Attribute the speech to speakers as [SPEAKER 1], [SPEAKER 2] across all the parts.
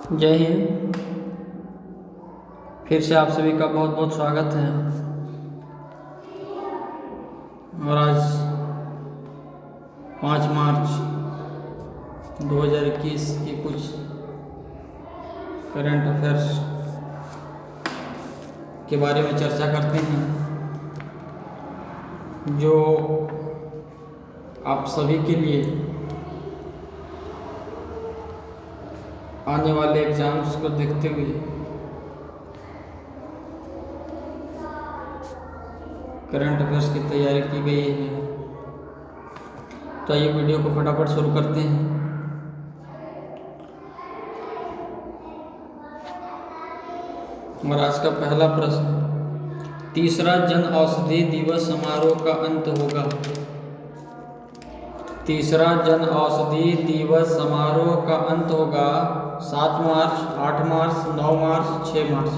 [SPEAKER 1] जय हिंद। फिर से आप सभी का बहुत बहुत स्वागत है। और आज 5 मार्च 2021 की कुछ करंट अफेयर्स के बारे में चर्चा करते हैं, जो आप सभी के लिए आने वाले एग्जाम्स को देखते हुए करंट अफेयर्स की तैयारी की गई है। तो आइए वीडियो को फटाफट शुरू करते हैं। और आज का पहला प्रश्न, तीसरा जन औषधि दिवस समारोह का अंत होगा। तीसरा जन औषधि दिवस समारोह का अंत होगा 7 मार्च, 8 मार्च, 9 मार्च, 6 मार्च।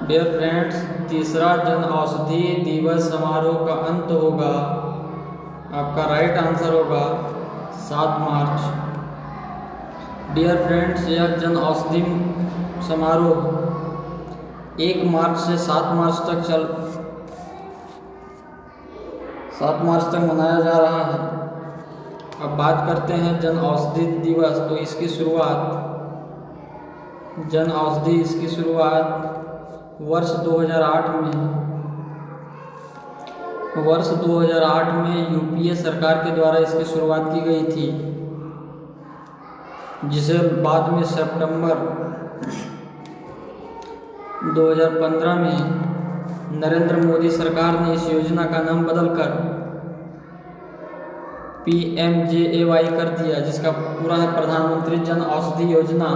[SPEAKER 1] डियर फ्रेंड्स, तीसरा जन औषधि दिवस समारोह का अंत होगा, आपका राइट आंसर होगा 7 मार्च। डियर फ्रेंड्स, यह जन औषधि समारोह 1 मार्च से 7 मार्च तक मनाया जा रहा है। अब बात करते हैं जन औषधि दिवस। तो इसकी शुरुआत वर्ष 2008 में यूपीए सरकार के द्वारा इसकी शुरुआत की गई थी, जिसे बाद में सितंबर 2015 में नरेंद्र मोदी सरकार ने इस योजना का नाम बदलकर PMJAY कर दिया, जिसका पूरा है प्रधानमंत्री जन औषधि योजना,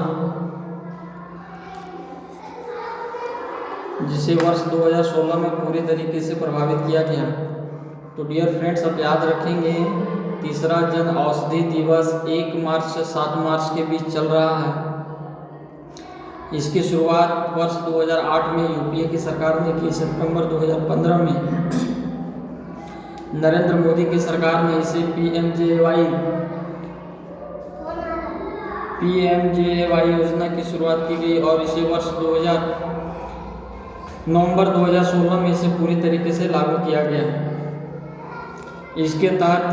[SPEAKER 1] जिसे वर्ष 2016 में पूरी तरीके से प्रभावित किया गया। तो डियर फ्रेंड्स, आप याद रखेंगे तीसरा जन औषधि दिवस 1 मार्च से 7 मार्च के बीच चल रहा है। इसकी शुरुआत वर्ष 2008 में यूपीए की सरकार ने की। सितंबर 2015 में नरेंद्र मोदी की सरकार ने इसे PMJAY योजना की शुरुआत की गई और इसे नवंबर 2016 में इसे पूरी तरीके से लागू किया गया। इसके तहत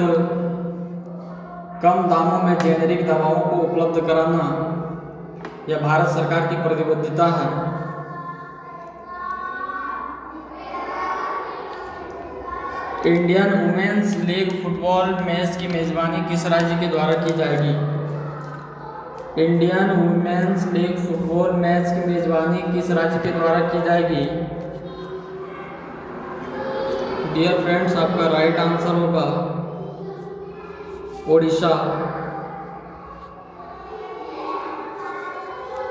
[SPEAKER 1] कम दामों में जेनेरिक दवाओं को उपलब्ध कराना यह भारत सरकार की प्रतिबद्धता है। Indian women's league football match की मेजबानी किस राज्य के द्वारा की जाएगी? Indian women's league football match की मेजबानी किस राज्य के द्वारा की जाएगी? डियर फ्रेंड्स, आपका राइट आंसर होगा ओडिशा।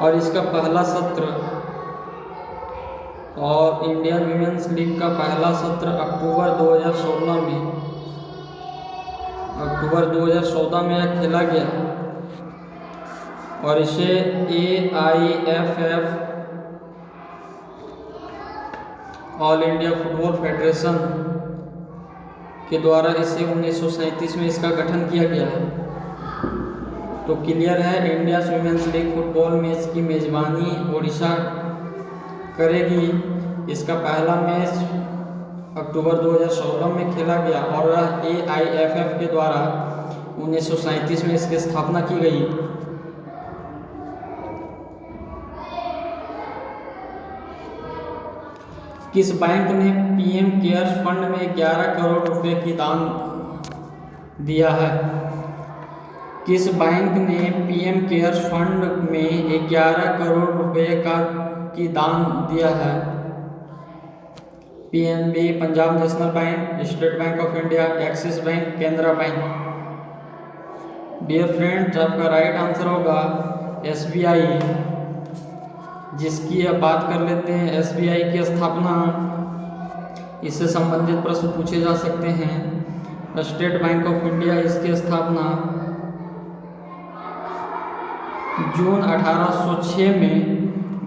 [SPEAKER 1] और इसका पहला सत्र और इंडियन वुमेन्स लीग का पहला सत्र अक्टूबर 2014 में यह खेला गया और इसे AIFF all India football federation के द्वारा इसे 1937 में इसका गठन किया गया है। तो क्लियर है, India women's league football match की मेजबानी ओडिशा करेगी। इसका पहला मैच अक्टूबर 2016 में खेला गया और AIFF के द्वारा 1937 में इसकी स्थापना की गई। किस बैंक ने PM केयर्स फंड में 11 करोड़ रुपए की दान दिया है? किस बैंक ने PM केयर्स फंड में 11 करोड़ रुपए की दान दिया है? PNB, Punjab National Bank, State Bank of India, Axis Bank, Canara Bank. Dear friends, आपका राइट आंसर होगा SBI, जिसकी अब बात कर लेते हैं। SBI की स्थापना, इससे संबंधित प्रश्न पूछे जा सकते हैं। स्टेट बैंक ऑफ इंडिया, इसकी स्थापना जून 1806 में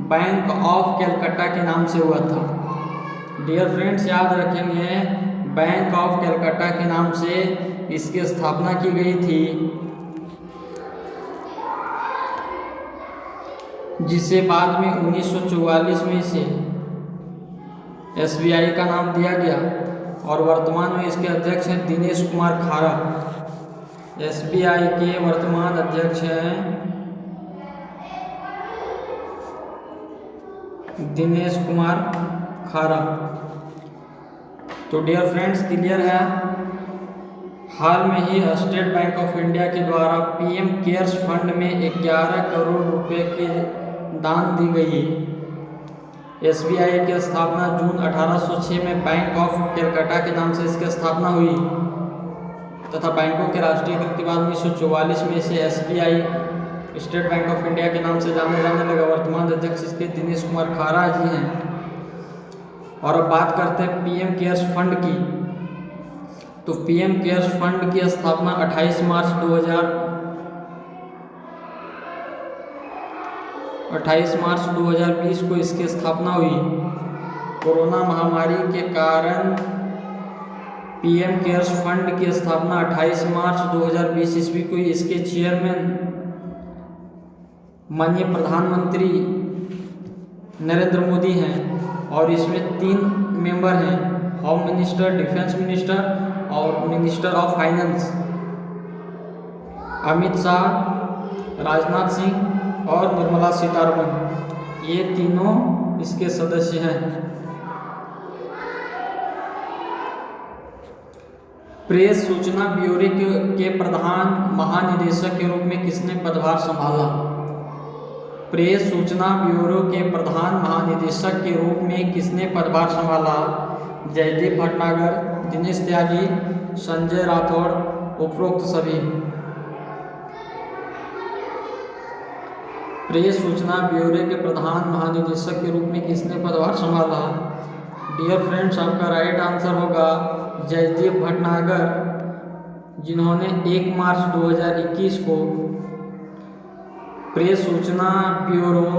[SPEAKER 1] बैंक ऑफ कलकत्ता के नाम से हुआ था। डियर फ्रेंड्स, याद रखेंगे बैंक ऑफ कलकत्ता के नाम से इसकी स्थापना की गई थी। जिसे बाद में 1944 में इसे SBI का नाम दिया गया और वर्तमान में इसके अध्यक्ष हैं दिनेश कुमार खारा। SBI के वर्तमान अध्यक्ष हैं दिनेश कुमार खारा। तो डियर फ्रेंड्स, क्लियर है। हाल में ही स्टेट बैंक ऑफ इंडिया के द्वारा PM केयर्स फंड में 11 करोड़ रुपए की दान दी गई। SBI की स्थापना जून 1806 में बैंक ऑफ कलकत्ता के नाम से इसकी स्थापना हुई तथा बैंकों के राष्ट्रीयकरण के बाद 1944 में इसे SBI state Bank of India के नाम से जाने लगा। वर्तमान अध्यक्ष इसके दिनेश कुमार खारा जी हैं। और अब बात करते हैं PM केयर्स फंड की। तो PM केयर्स फंड की स्थापना 28 मार्च 2020 को इसकी स्थापना हुई। कोरोना महामारी के कारण PM केयर्स फंड की स्थापना 28 मार्च 2020 ईस्वी को इसके चेयरमैन माननीय प्रधानमंत्री नरेंद्र मोदी हैं और इसमें 3 मेंबर हैं, होम मिनिस्टर, डिफेंस मिनिस्टर और minister of finance. Amit Shah, Rajnath Singh और निर्मला सीतारमण, ये तीनों इसके सदस्य हैं। प्रेस सूचना ब्यूरो के प्रधान महानिदेशक के रूप में किसने पदभार संभाला? प्रेस सूचना ब्यूरो के प्रधान महानिदेशक के रूप में किसने पदभार संभाला? जयदीप भटनागर, दिनेश त्यागी, संजय राठौड़, उपरोक्त सभी। प्रेस सूचना ब्यूरो के प्रधान महानिदेशक के रूप में किसने पदभार संभाला? डियर फ्रेंड्स, आपका राइट आंसर होगा जयदीप भटनागर, जिन्होंने 1 मार्च 2021 को प्रेस सूचना ब्यूरो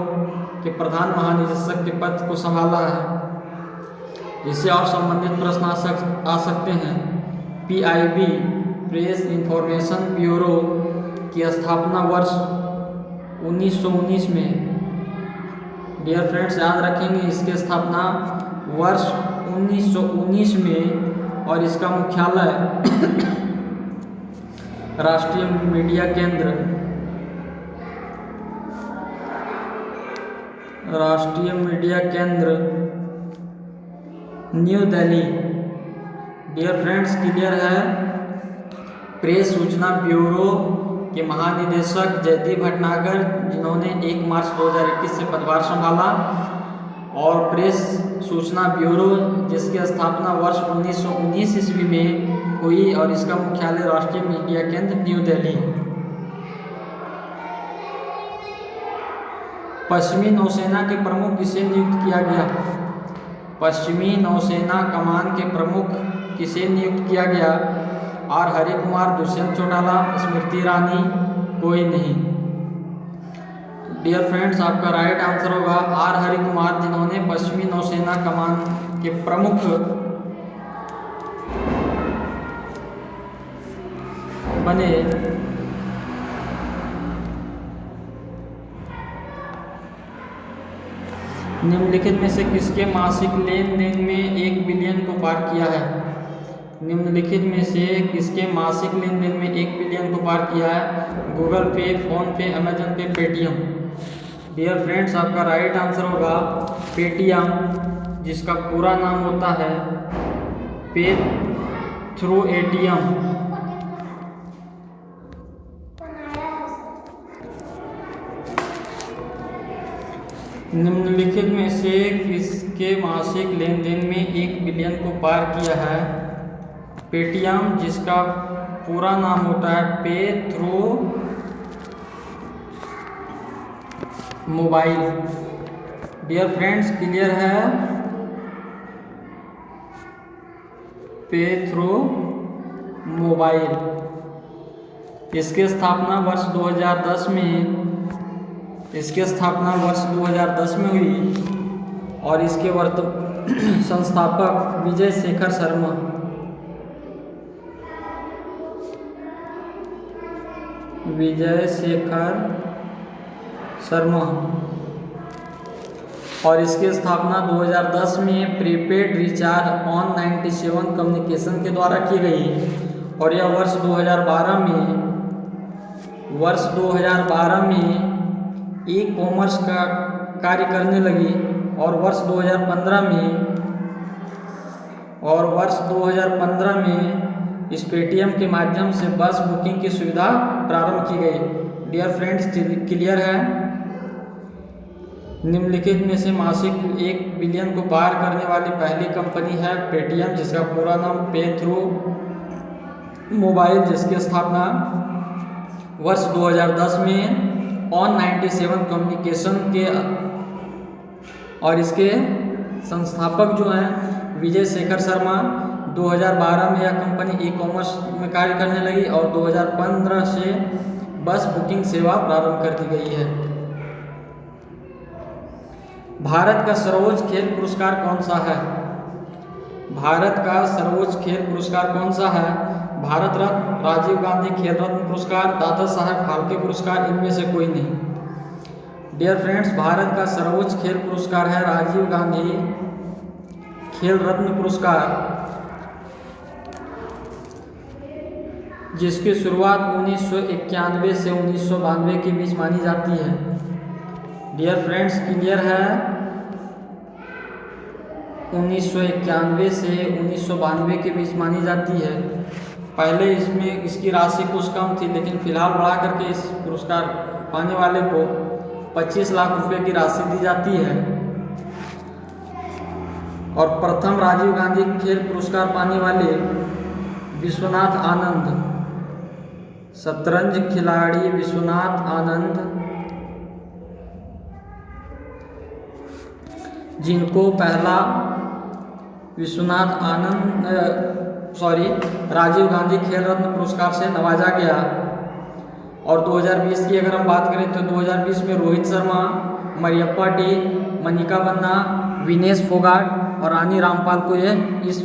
[SPEAKER 1] के प्रधान महानिदेशक के पद को संभाला है। इससे और संबंधित प्रश्न आ सकते हैं। PIB प्रेस इंफॉर्मेशन ब्यूरो की स्थापना वर्ष 1919 में। डियर फ्रेंड्स, याद रखेंगे इसकी स्थापना वर्ष 1919 में और इसका मुख्यालय राष्ट्रीय मीडिया केंद्र New Delhi. Dear friends, clear है। प्रेस सूचना ब्यूरो के महानिदेशक जयदीप भटनागर, जिन्होंने 1 मार्च 2021 से पदभार संभाला, और प्रेस सूचना ब्यूरो जिसकी स्थापना वर्ष 1919 ईस्वी में हुई और इसका मुख्यालय राष्ट्रीय मीडिया केंद्र न्यू दिल्ली। पश्चिमी नौसेना के प्रमुख किसे नियुक्त किया गया? पश्चिमी नौसेना कमान के प्रमुख किसे नियुक्त किया गया? आर हरि कुमार, दुष्यंत चौटाला, स्मृति ईरानी, कोई नहीं। डियर फ्रेंड्स, आपका राइट आंसर होगा आर हरि कुमार, जिन्होंने पश्चिमी नौसेना कमान के प्रमुख बने। निम्नलिखित में से किसके मासिक लेन देन में 1 बिलियन को पार किया है? निम्नलिखित में से किसके मासिक लेन देन में 1 बिलियन को पार किया है? गूगल पे, फोन पे, अमेजन पे, पेटीएम। डियर फ्रेंड्स, आपका राइट आंसर होगा पेटीएम, जिसका पूरा नाम होता है पे थ्रू ATM। निम्नलिखित में से किसके मासिक लेन देन में 1 बिलियन को पार किया है? पेटीएम, जिसका पूरा नाम होता है pay through mobile. Dear friends, clear है? Pay through mobile. इसकी स्थापना वर्ष 2010 में हुई और इसके संस्थापक विजय शेखर शर्मा और इसकी स्थापना 2010 में प्रीपेड रिचार्ज ऑन 97 कम्युनिकेशन के द्वारा की गई और यह वर्ष 2012 में ई कॉमर्स का कार्य करने लगी और वर्ष 2015 में इस पेटीएम के माध्यम से बस बुकिंग की सुविधा प्रारंभ की गई। डियर फ्रेंड्स, क्लियर है? निम्नलिखित में से मासिक 1 बिलियन को पार करने वाली पहली कंपनी है पेटीएम, जिसका पूरा नाम पे थ्रू मोबाइल, जिसकी स्थापना वर्ष 2010 में ऑन 97 कम्युनिकेशन के और इसके संस्थापक जो हैं विजय शेखर शर्मा। 2012 में यह कंपनी ई कॉमर्स में कार्य करने लगी और 2015 से बस बुकिंग सेवा प्रारंभ कर दी गई है। भारत का सर्वोच्च खेल पुरस्कार कौन सा है? भारत का सर्वोच्च खेल पुरस्कार कौन सा है? भारत रत्न, राजीव गांधी खेल रत्न पुरस्कार, दादा साहब फाल्के पुरस्कार, इनमें से कोई नहीं। डियर फ्रेंड्स, भारत का सर्वोच्च खेल पुरस्कार है राजीव गांधी खेल रत्न पुरस्कार, जिसकी शुरुआत 1991 से 1992 के बीच मानी जाती है। डियर फ्रेंड्स, क्लियर है? 1991 से 1992 के बीच मानी जाती है। पहले इसमें इसकी राशि कुछ कम थी, लेकिन फिलहाल बढ़ा करके इस पुरस्कार पाने वाले को 25 लाख रुपए की राशि दी जाती है। और प्रथम राजीव गांधी खेल पुरस्कार पाने वाले विश्वनाथ आनंद, शतरंज खिलाड़ी विश्वनाथ आनंद, जिनको पहला राजीव गांधी खेल रत्न पुरस्कार से नवाजा गया। और 2020 की अगर हम बात करें तो 2020 में रोहित शर्मा, मरियप्पा डे, मनिका बन्ना, विनेश फोगाट और रानी रामपाल को इस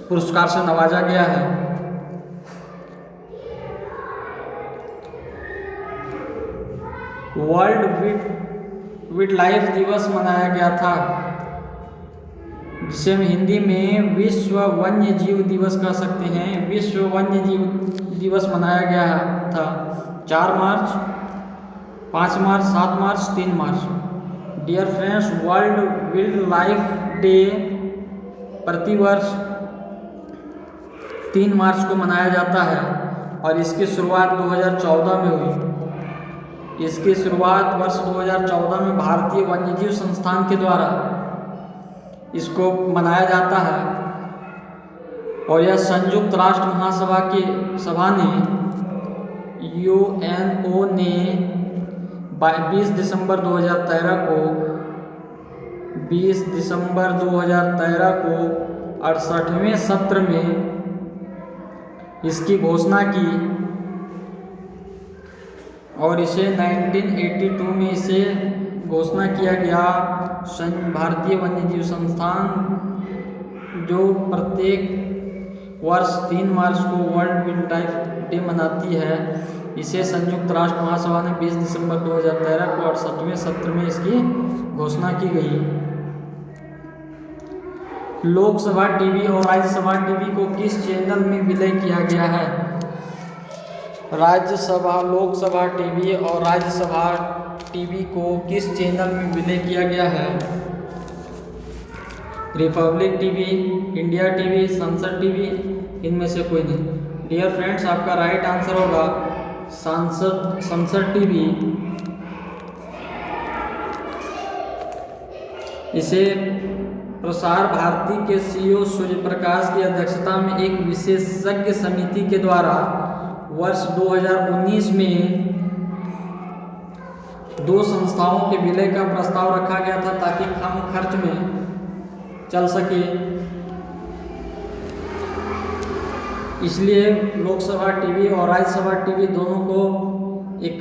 [SPEAKER 1] पुरस्कार से नवाजा गया है। वर्ल्ड वाइल्ड लाइफ दिवस मनाया गया था, जिसे हम हिंदी में विश्व वन्य जीव दिवस कह सकते हैं। विश्व वन्य जीव दिवस मनाया गया था 4 मार्च, 5 मार्च, 7 मार्च, 3 मार्च। Dear friends, world wild life प्रतिवर्ष 3 मार्च को मनाया जाता है और इसकी शुरुआत 2014 में हुई। इसकी शुरुआत वर्ष 2014 में भारतीय वन्यजीव संस्थान के द्वारा इसको मनाया जाता है और यह संयुक्त राष्ट्र महासभा की सभा ने UNO ने 20 दिसंबर 2013 को 68वें सत्र में इसकी घोषणा की और इसे 1982 में इसे घोषणा किया गया। भारतीय वन्यजीव संस्थान जो प्रत्येक वर्ष 3 मार्च को वर्ल्ड वाइल्ड लाइफ डे मनाती है, इसे संयुक्त राष्ट्र महासभा ने 20 दिसंबर 2013 को 68वें सत्र में इसकी घोषणा की गई। लोकसभा टीवी और राज्यसभा टीवी को किस चैनल में विलय किया गया है? लोकसभा टीवी और राज्यसभा टीवी को किस चैनल में विलय किया गया है? रिपब्लिक टीवी, इंडिया टीवी, संसद टीवी, इनमें से कोई नहीं। डियर फ्रेंड्स, आपका राइट आंसर होगा संसद टीवी। इसे प्रसार भारती के CEO सूर्य प्रकाश की अध्यक्षता में एक विशेषज्ञ समिति के द्वारा वर्ष 2019 में 2 संस्थाओं के विलय का प्रस्ताव रखा गया था ताकि कम खर्च में चल सके। इसलिए लोकसभा टीवी और राज्यसभा टीवी दोनों को एक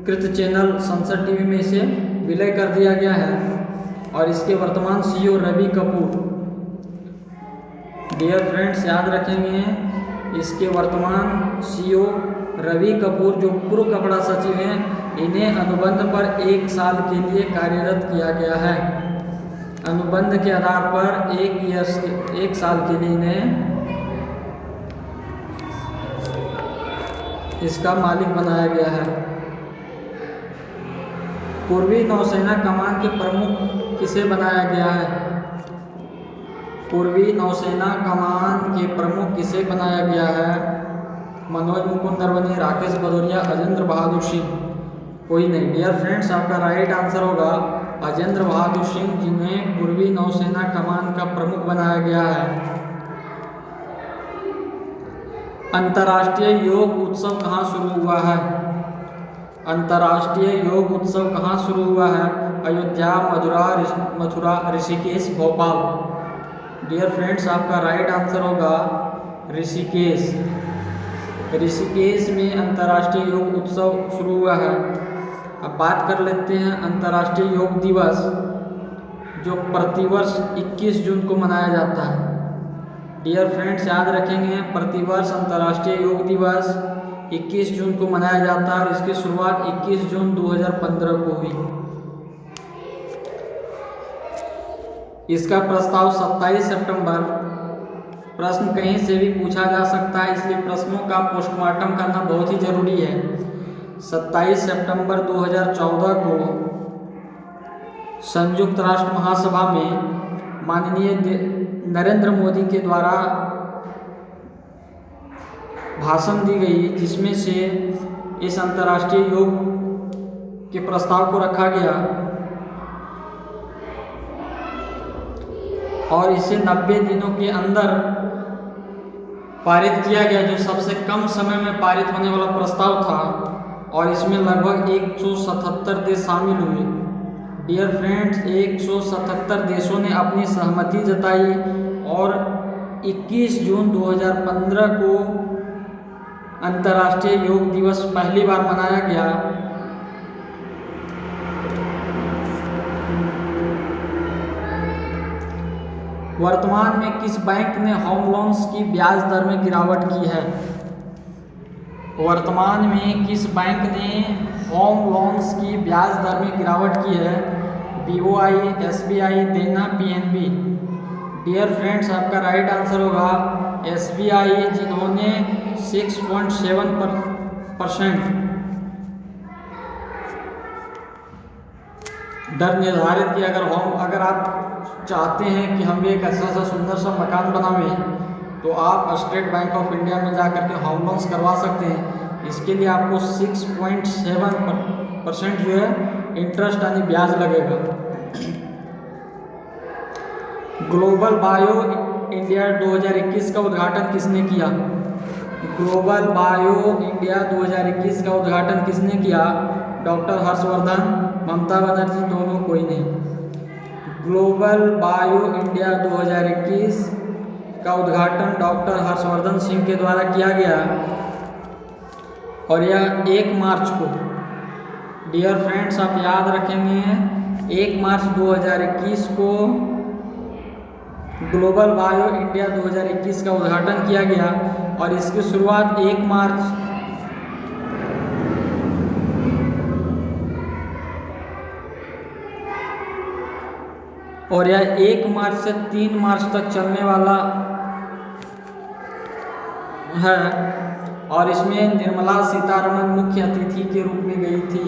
[SPEAKER 1] कृत चैनल संसद टीवी में से विलय कर दिया गया है और इसके वर्तमान CEO Ravi Kapoor. Dear friends, याद रखेंगे इसके वर्तमान CEO रवि कपूर जो पूर्व कपड़ा सचिव हैं, इन्हें अनुबंध पर 1 साल के लिए कार्यरत किया गया है। अनुबंध के आधार पर 1 साल के लिए इन्हें इसका मालिक बनाया गया है। पूर्वी नौसेना कमान के प्रमुख किसे बनाया गया है? पूर्वी नौसेना कमान के प्रमुख किसे बनाया गया है? मनोज मुकुंद नरवणे, राकेश भदौरिया, अजेंद्र बहादुर सिंह? कोई नहीं। डियर फ्रेंड्स, आपका राइट आंसर होगा अजेंद्र बहादुर सिंह, जिन्हें पूर्वी नौसेना कमान का प्रमुख बनाया गया है। अंतर्राष्ट्रीय योग उत्सव कहाँ शुरू हुआ है? अंतर्राष्ट्रीय योग उत्सव कहाँ शुरू हुआ है? अयोध्या, मथुरा, ऋषिकेश, भोपाल? डियर फ्रेंड्स, आपका राइट आंसर होगा ऋषिकेश। ऋषिकेश में अंतर्राष्ट्रीय योग उत्सव शुरू हुआ है। अब बात कर लेते हैं अंतर्राष्ट्रीय योग दिवस, जो प्रतिवर्ष 21 जून को मनाया जाता है। डियर फ्रेंड्स, याद रखेंगे, प्रतिवर्ष अंतर्राष्ट्रीय योग दिवस 21 जून को मनाया जाता है और इसकी शुरुआत 21 जून 2015 को हुई। इसका प्रस्ताव 27 सितंबर, प्रश्न कहीं से भी पूछा जा सकता है, इसलिए प्रश्नों का पोस्टमार्टम करना बहुत ही जरूरी है। 27 सितंबर 2014 को संयुक्त राष्ट्र महासभा में माननीय नरेंद्र मोदी के द्वारा भाषण दी गई, जिसमें से इस अंतर्राष्ट्रीय योग के प्रस्ताव को रखा गया और इसे 90 दिनों के अंदर पारित किया गया, जो सबसे कम समय में पारित होने वाला प्रस्ताव था, और इसमें लगभग 177 देश शामिल हुए। डियर फ्रेंड्स, 177 देशों ने अपनी सहमति जताई और 21 जून 2015 को अंतर्राष्ट्रीय योग दिवस पहली बार मनाया गया। वर्तमान में किस बैंक ने होम लोन्स की ब्याज दर में गिरावट की है? वर्तमान में किस बैंक ने होम लोन्स की ब्याज दर में गिरावट की है? BOI, SBI, देना, PNB? डियर फ्रेंड्स, आपका राइट आंसर होगा SBI, जिन्होंने 6.7% दर निर्धारित की। अगर आप चाहते हैं कि हम भी एक ऐसा सा सुंदर सा मकान बनावें, तो आप स्टेट बैंक ऑफ इंडिया में जाकर के होम लोन्स करवा सकते हैं। इसके लिए आपको 6.7% जो है इंटरेस्ट यानी ब्याज लगेगा। ग्लोबल बायो इंडिया 2021 का उद्घाटन किसने किया? ग्लोबल बायो इंडिया 2021 का उद्घाटन किसने किया? डॉक्टर हर्षवर्धन, ममता बनर्जी? दोनों? कोई नहीं। ग्लोबल बायो इंडिया 2021 का उद्घाटन डॉक्टर हर्षवर्धन सिंह के द्वारा किया गया और यह 1 मार्च को, डियर फ्रेंड्स, आप याद रखेंगे, 1 मार्च 2021 को ग्लोबल बायो इंडिया 2021 का उद्घाटन किया गया और इसकी शुरुआत 1 मार्च और यह 1 मार्च से 3 मार्च तक चलने वाला है और इसमें निर्मला सीतारमण मुख्य अतिथि के रूप में गई थी।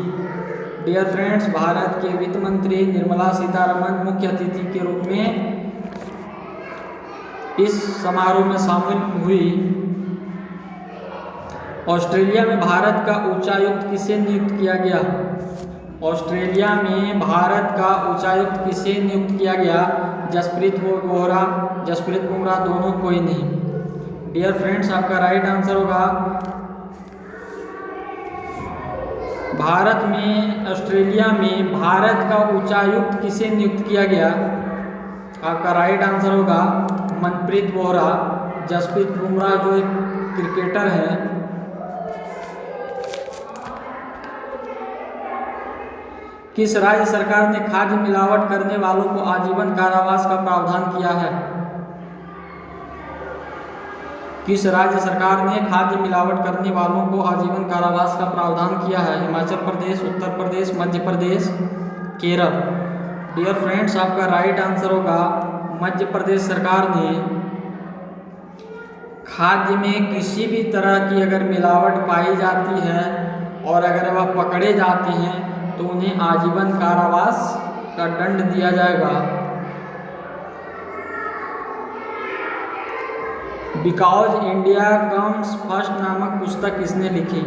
[SPEAKER 1] डियर फ्रेंड्स, भारत के वित्त मंत्री निर्मला सीतारमण मुख्य अतिथि के रूप में इस समारोह में शामिल हुई। ऑस्ट्रेलिया में भारत का उच्चायुक्त किसे नियुक्त किया गया? ऑस्ट्रेलिया में भारत का उच्चायुक्त किसे नियुक्त किया गया? जसप्रीत बुमराह? दोनों? कोई नहीं। डियर फ्रेंड्स, आपका राइट आंसर होगा भारत में, ऑस्ट्रेलिया में भारत का उच्चायुक्त किसे नियुक्त किया गया? आपका राइट आंसर होगा मनप्रीत बोहरा। जसप्रीत बुमराह जो एक क्रिकेटर है, किस राज्य सरकार ने खाद्य मिलावट करने वालों को आजीवन कारावास का प्रावधान किया है? किस राज्य सरकार ने खाद्य मिलावट करने वालों को आजीवन कारावास का प्रावधान किया है? हिमाचल प्रदेश, उत्तर प्रदेश, मध्य प्रदेश, केरल। डियर फ्रेंड्स, आपका राइट आंसर होगा मध्य प्रदेश सरकार ने खाद्य में किसी भी तरह की अगर मिलावट पाई जाती है और अगर वह पकड़े जाते हैं तो उन्हें आजीवन कारावास का दंड दिया जाएगा। बिकॉज इंडिया कम्स फर्स्ट नामक पुस्तक किसने लिखी?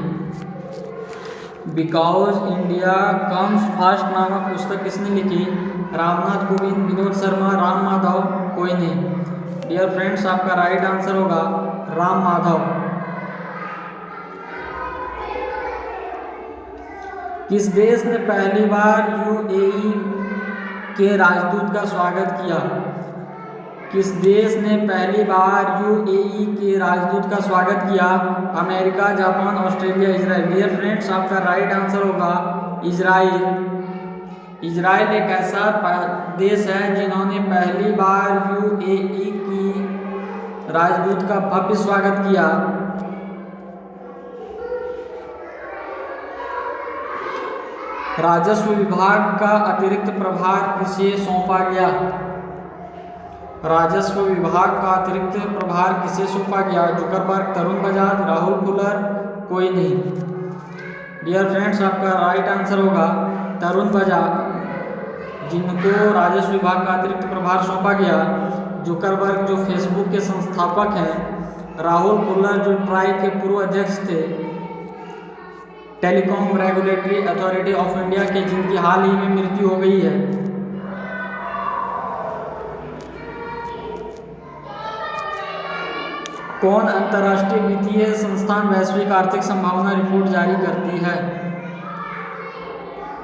[SPEAKER 1] बिकॉज इंडिया कम्स फर्स्ट नामक पुस्तक किसने लिखी? रामनाथ कोविंद, विनोद शर्मा, राम माधव, कोई नहीं। डियर फ्रेंड्स, आपका राइट आंसर होगा राम माधव। किस देश ने पहली बार यूएई के राजदूत का स्वागत किया? किस देश ने पहली बार यूएई के राजदूत का स्वागत किया? America, Japan, Australia, Israel. Dear friends, आपका राइट आंसर होगा इजराइल। इजराइल एक ऐसा देश है जिन्होंने पहली बार यूएई की राजदूत का भव्य स्वागत किया। राजस्व विभाग का अतिरिक्त प्रभार किसे सौंपा गया? राजस्व विभाग का अतिरिक्त प्रभार किसे सौंपा गया? जुकरबर्ग, तरुण बजाज, राहुल कुलर, कोई नहीं। डियर फ्रेंड्स, आपका राइट आंसर होगा तरुण बजाज, जिनको राजस्व विभाग का अतिरिक्त प्रभार सौंपा गया। जुकरबर्ग जो फेसबुक के संस्थापक हैं, राहुल कुलर जो ट्राई के पूर्व अध्यक्ष थे, telecom regulatory authority of India के, जिनकी हाल ही में मृत्यु हो गई है। कौन अंतर्राष्ट्रीय वित्तीय संस्थान वैश्विक आर्थिक संभावना रिपोर्ट जारी करती है?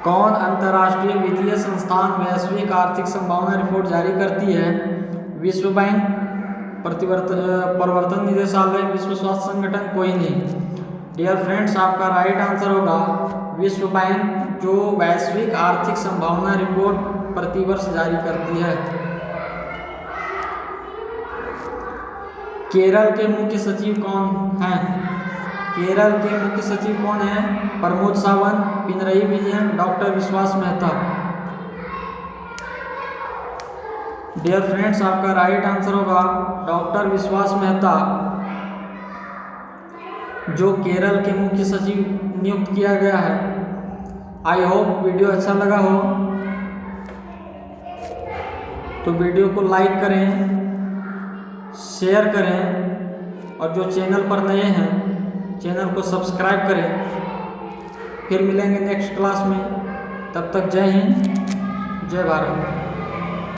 [SPEAKER 1] कौन अंतर्राष्ट्रीय वित्तीय संस्थान वैश्विक आर्थिक संभावना रिपोर्ट जारी करती है? विश्व बैंक, प्रवर्तन निदेशालय, विश्व स्वास्थ्य संगठन, कोई नहीं। डियर फ्रेंड्स, आपका राइट आंसर होगा विश्व बैंक, जो वैश्विक आर्थिक संभावना रिपोर्ट प्रतिवर्ष जारी करती है। केरल के मुख्य सचिव कौन हैं? केरल के मुख्य सचिव कौन हैं? प्रमोद सावंत, पिनरई विजयन, डॉक्टर विश्वास मेहता। डियर फ्रेंड्स, आपका राइट आंसर होगा डॉक्टर विश्वास मेहता, जो केरल के मुख्य सचिव नियुक्त किया गया है। आई होप वीडियो अच्छा लगा हो तो वीडियो को लाइक करें, शेयर करें और जो चैनल पर नए हैं चैनल को सब्सक्राइब करें। फिर मिलेंगे नेक्स्ट क्लास में, तब तक जय हिंद, जय भारत।